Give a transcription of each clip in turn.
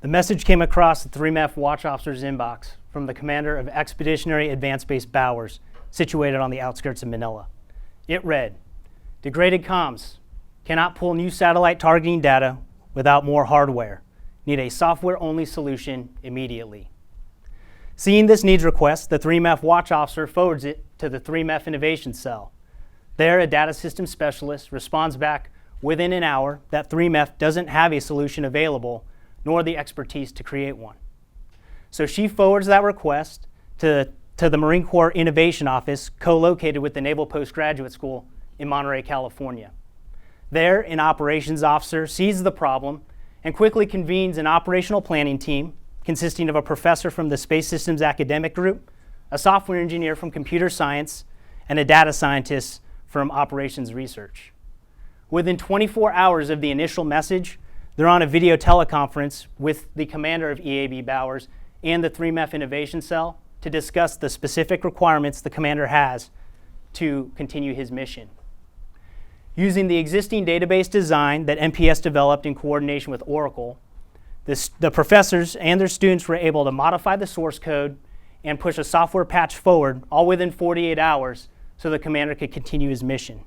The message came across the 3MEF watch officer's inbox from the commander of Expeditionary Advanced Base Bowers, situated on the outskirts of Manila. It read, "Degraded comms. Cannot pull new satellite targeting data without more hardware. Need a software-only solution immediately." Seeing this needs request, the 3MEF watch officer forwards it to the 3MEF Innovation Cell. There, a data system specialist responds back within an hour that 3MEF doesn't have a solution available, nor the expertise to create one. So she forwards that request to the Marine Corps Innovation Office, co-located with the Naval Postgraduate School in Monterey, California. There, an operations officer sees the problem and quickly convenes an operational planning team consisting of a professor from the Space Systems Academic Group, a software engineer from computer science, and a data scientist from operations research. Within 24 hours of the initial message, they're on a video teleconference with the commander of EAB Bowers and the 3MEF Innovation Cell to discuss the specific requirements the commander has to continue his mission. Using the existing database design that NPS developed in coordination with Oracle, the professors and their students were able to modify the source code and push a software patch forward, all within 48 hours, so the commander could continue his mission.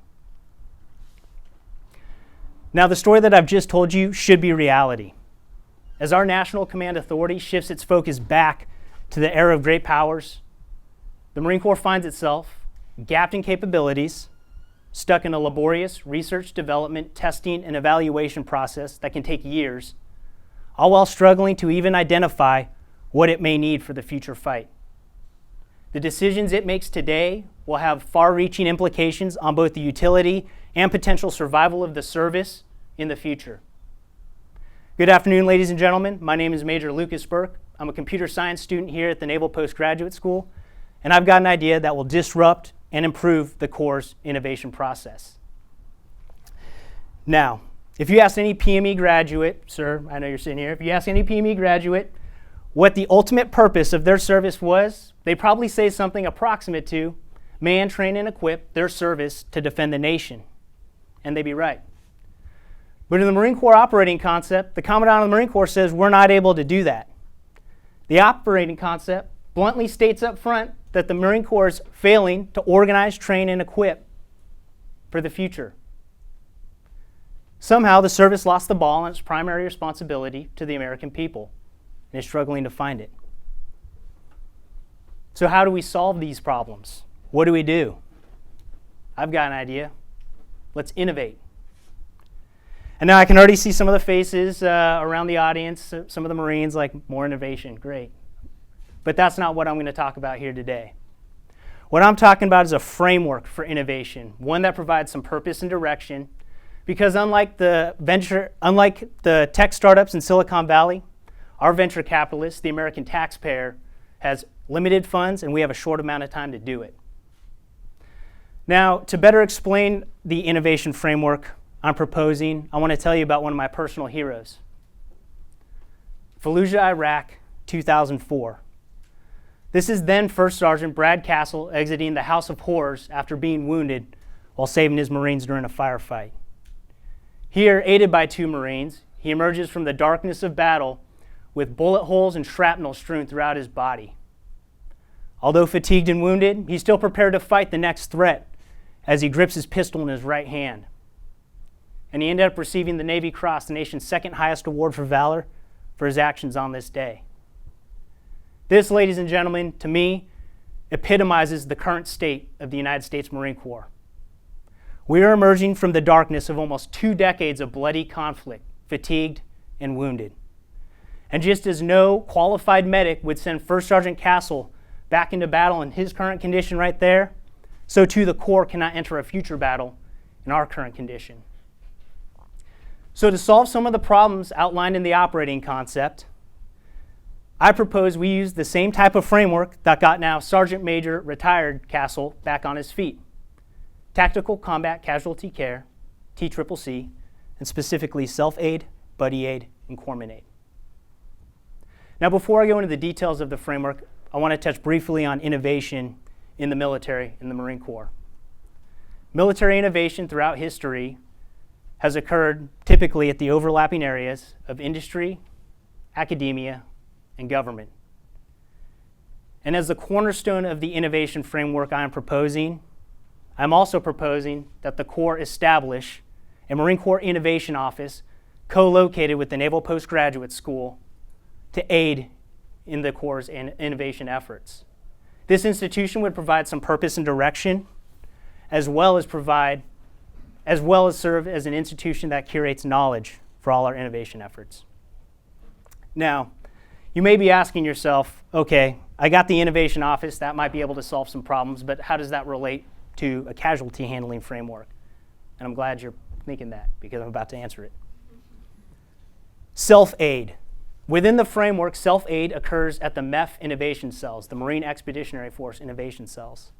Now, the story that I've just told you should be reality. As our National Command Authority shifts its focus back to the era of great powers, the Marine Corps finds itself gapped in capabilities, stuck in a laborious research, development, testing, and evaluation process that can take years, all while struggling to even identify what it may need for the future fight. The decisions it makes today will have far-reaching implications on both the utility and potential survival of the service in the future. Good afternoon, ladies and gentlemen. My name is Major Lucas Burke. I'm a computer science student here at the Naval Postgraduate School, and I've got an idea that will disrupt and improve the Corps' innovation process. Now, if you ask any PME graduate, sir, I know you're sitting here, if you ask any PME graduate what the ultimate purpose of their service was, they probably say something approximate to man, train, and equip their service to defend the nation. And they'd be right. But in the Marine Corps operating concept, the Commandant of the Marine Corps says we're not able to do that. The operating concept bluntly states up front that the Marine Corps is failing to organize, train, and equip for the future. Somehow, the service lost the ball on its primary responsibility to the American people and is struggling to find it. So how do we solve these problems? What do we do? I've got an idea. Let's innovate. And now I can already see some of the faces around the audience, some of the Marines like, more innovation, great. But that's not what I'm going to talk about here today. What I'm talking about is a framework for innovation, one that provides some purpose and direction, because unlike the tech startups in Silicon Valley, our venture capitalists, the American taxpayer, has limited funds and we have a short amount of time to do it. Now, to better explain the innovation framework I'm proposing, I want to tell you about one of my personal heroes. Fallujah Iraq, 2004. This is then First Sergeant Brad Castle exiting the House of Horrors after being wounded while saving his Marines during a firefight. Here, aided by 2 Marines, he emerges from the darkness of battle with bullet holes and shrapnel strewn throughout his body. Although fatigued and wounded, he's still prepared to fight the next threat as he grips his pistol in his right hand. And he ended up receiving the Navy Cross, the nation's second highest award for valor, for his actions on this day. This, ladies and gentlemen, to me, epitomizes the current state of the United States Marine Corps. We are emerging from the darkness of almost 2 decades of bloody conflict, fatigued and wounded. And just as no qualified medic would send First Sergeant Castle back into battle in his current condition right there, so too the Corps cannot enter a future battle in our current condition. So to solve some of the problems outlined in the operating concept, I propose we use the same type of framework that got now Sergeant Major retired Castle back on his feet. Tactical Combat Casualty Care, TCCC, and specifically self-aid, buddy aid, and corpsman aid. Now before I go into the details of the framework, I want to touch briefly on innovation in the military, in the Marine Corps. Military innovation throughout history has occurred typically at the overlapping areas of industry, academia, and government. And as the cornerstone of the innovation framework I am proposing, I'm also proposing that the Corps establish a Marine Corps Innovation Office co-located with the Naval Postgraduate School to aid in the Corps' innovation efforts. This institution would provide some purpose and direction, as well as serve as an institution that curates knowledge for all our innovation efforts. Now, you may be asking yourself, okay, I got the innovation office, that might be able to solve some problems, but how does that relate to a casualty handling framework? And I'm glad you're thinking that, because I'm about to answer it. Self-aid. Within the framework, self-aid occurs at the Mef Innovation Cells, the Marine Expeditionary Force Innovation Cells.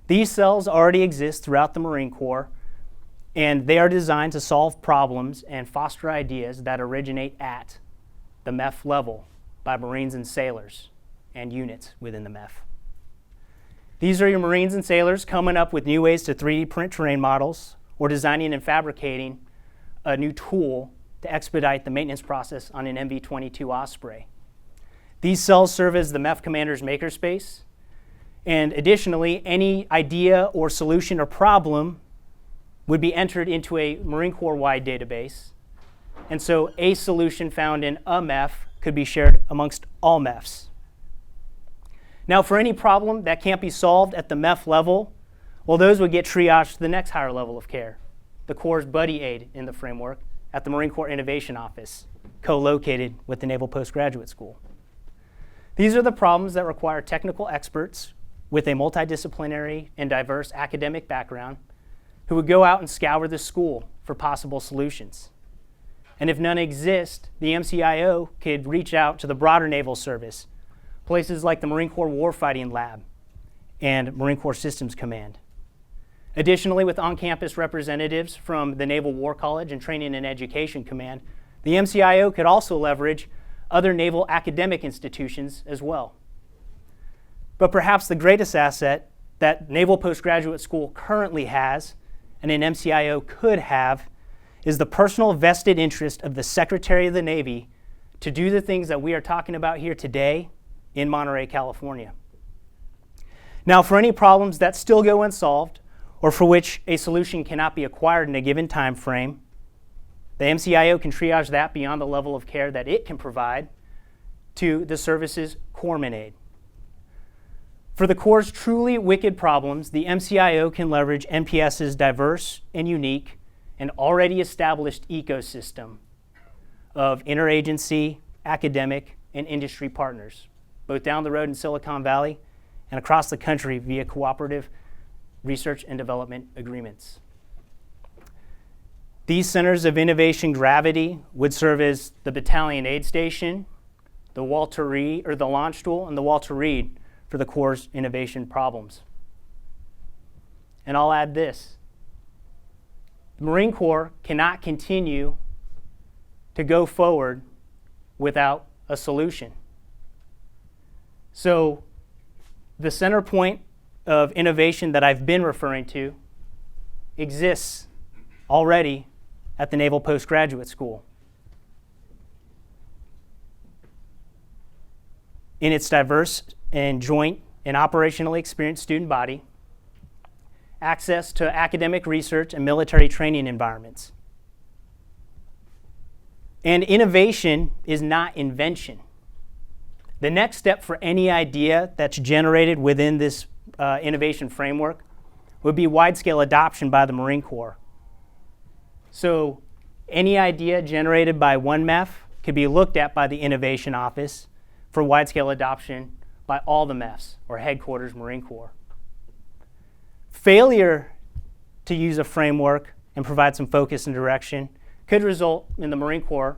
These cells already exist throughout the Marine Corps, and they are designed to solve problems and foster ideas that originate at the MEF level by Marines and sailors and units within the MEF. These are your Marines and sailors coming up with new ways to 3D print terrain models or designing and fabricating a new tool to expedite the maintenance process on an MV-22 Osprey. These cells serve as the MEF commander's makerspace, and additionally, any idea or solution or problem would be entered into a Marine Corps-wide database, and so a solution found in a MEF could be shared amongst all MEFs. Now, for any problem that can't be solved at the MEF level, well, those would get triaged to the next higher level of care, the Corps' buddy aid in the framework at the Marine Corps Innovation Office, co-located with the Naval Postgraduate School. These are the problems that require technical experts with a multidisciplinary and diverse academic background who would go out and scour the school for possible solutions. And if none exist, the MCIO could reach out to the broader naval service, places like the Marine Corps Warfighting Lab and Marine Corps Systems Command. Additionally, with on-campus representatives from the Naval War College and Training and Education Command, the MCIO could also leverage other naval academic institutions as well. But perhaps the greatest asset that Naval Postgraduate School currently has, and an MCIO could have, is the personal vested interest of the Secretary of the Navy to do the things that we are talking about here today in Monterey, California. Now, for any problems that still go unsolved, or for which a solution cannot be acquired in a given time frame, the MCIO can triage that beyond the level of care that it can provide to the service's corpsman aid. For the Corps' truly wicked problems, the MCIO can leverage NPS's diverse and unique and already established ecosystem of interagency, academic, and industry partners, both down the road in Silicon Valley and across the country via cooperative research and development agreements. These centers of innovation gravity would serve as the battalion aid station, the Walter Reed, or the launch tool, and the Walter Reed for the Corps' innovation problems. And I'll add this. The Marine Corps cannot continue to go forward without a solution. So the center point of innovation that I've been referring to exists already at the Naval Postgraduate School. In its diverse and joint and operationally experienced student body, access to academic research and military training environments. And innovation is not invention. The next step for any idea that's generated within this innovation framework would be wide-scale adoption by the Marine Corps. So any idea generated by one MEF could be looked at by the Innovation Office for wide-scale adoption by all the MEFs, or Headquarters Marine Corps. Failure to use a framework and provide some focus and direction could result in the Marine Corps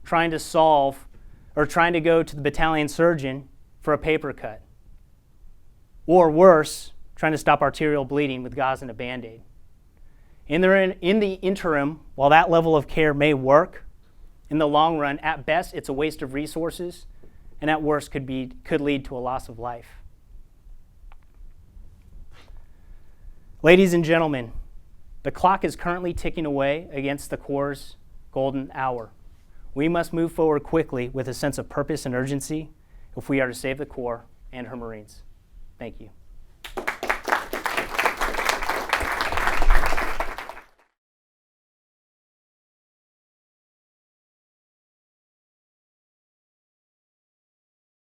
trying to solve or trying to go to the battalion surgeon for a paper cut. Or worse, trying to stop arterial bleeding with gauze and a Band-Aid. In the interim, while that level of care may work, in the long run, at best, it's a waste of resources, and at worst could lead to a loss of life. Ladies and gentlemen, the clock is currently ticking away against the Corps' golden hour. We must move forward quickly with a sense of purpose and urgency if we are to save the Corps and her Marines. Thank you.